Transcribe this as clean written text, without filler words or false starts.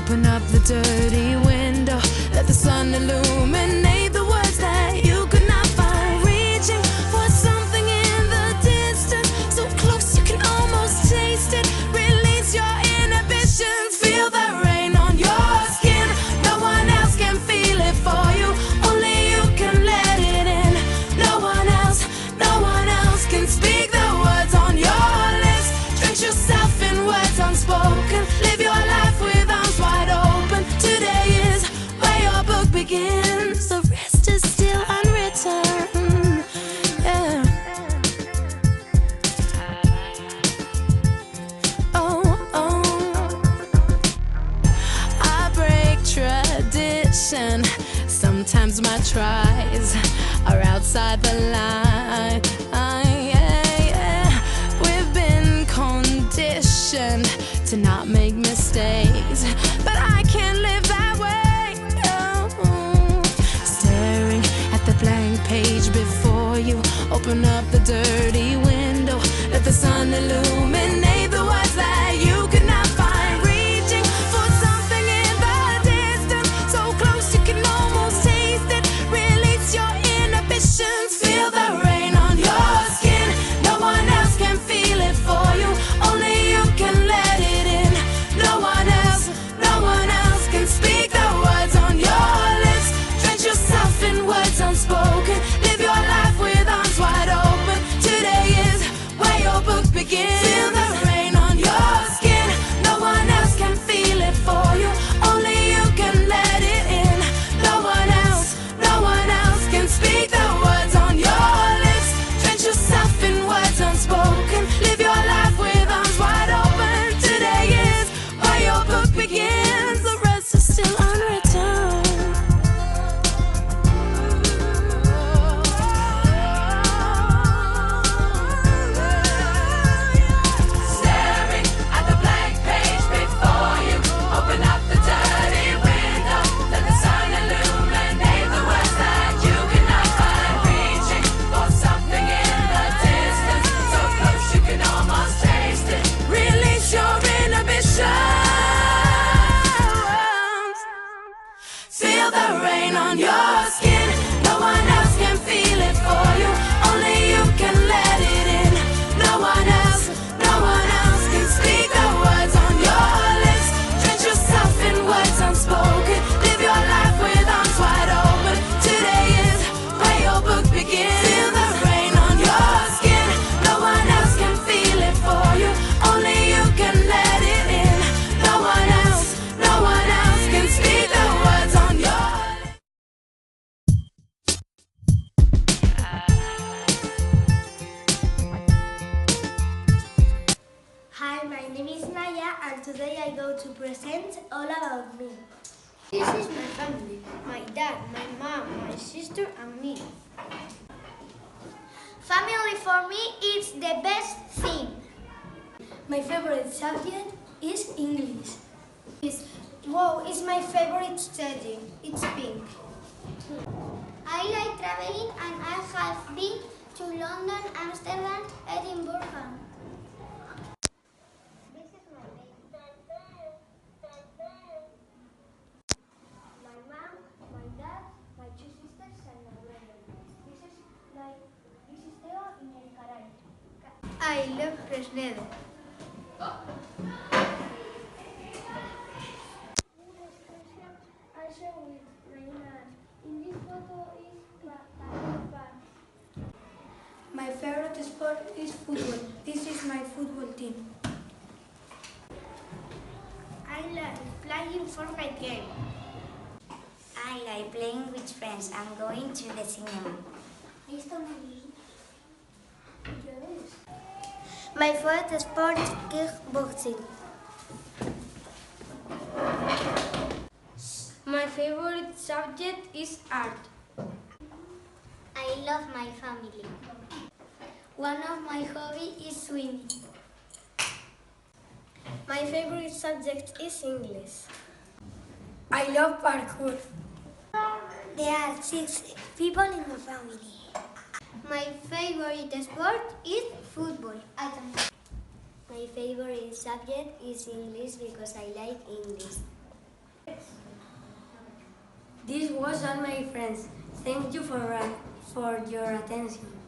Open up the dirty window, let the sun illuminate the words that you could not find. Reaching for something in the distance, so close you can almost taste it. Release your inhibitions, feel the rain on your skin. No one else can feel it for you, only you can let it in. No one else can speak the words on your lips. Drench yourself in words unspoken, live your life with arms wide open. Today is where your book begins, the rest is still unwritten. Yeah. I break tradition. Sometimes my tries are outside the line. We've been conditioned to not make mistakes, but I can't live that way. No. Staring at the blank page before you, open up the dirty window, let the sun illuminate the words that you could not find. Reaching for something in the distance, so close you can almost taste it. Release your inhibitions, feel the rain on your skin. No one else can feel it for you, only you can let it in. No one else can speak the words on your lips. Drench yourself in words unspoken, live your life with arms wide open. Today is where your book begins. Feel the rain on your skin. No one else can feel it for you, only you can let it in. No one else can speak the words on your lips. Drench yourself in words unspoken, live your life with arms wide open. Today is where your book begins, the rest is still unwritten. Staring at the blank page before you, open up the dirty window, let the sun illuminate the words that you cannot find. Reaching for something in the distance, so close you can almost taste it. Release your inhibitions, feel the rain on your skin. No one else can feel it for you, only you can let it in. No one else can speak the words on your lips. Drench yourself in words unspoken, live your life with arms wide open. Today is where your book begins. Feel the rain on your skin. No one else can feel it for you, only you can let it in. No one else can speak the words on your lips. Hi, my name is Naya, and today I go to present all about me. This is my family, my dad, my mom, my sister and me. Family for me is the best thing. My favorite subject is English. Wow, it's my favorite study. It's pink. I like traveling and I have been to London, Amsterdam, Edinburgh. This is my name. My mom, my dad, my two sisters and my brother. This is Theo in El Caray. I love Fresneda. I share with Reynard. In this photo is Talupa. My favorite sport is football. This is my football team. I like playing Fortnite game. I like playing with friends and going to the cinema. My favorite sport is kickboxing. My favorite subject is art. I love my family. One of my hobbies is swimming. My favorite subject is English. I love parkour. There are 6 people in my family. My favorite sport is football. My favorite subject is English because I like English. This was all, my friends. Thank you for your attention.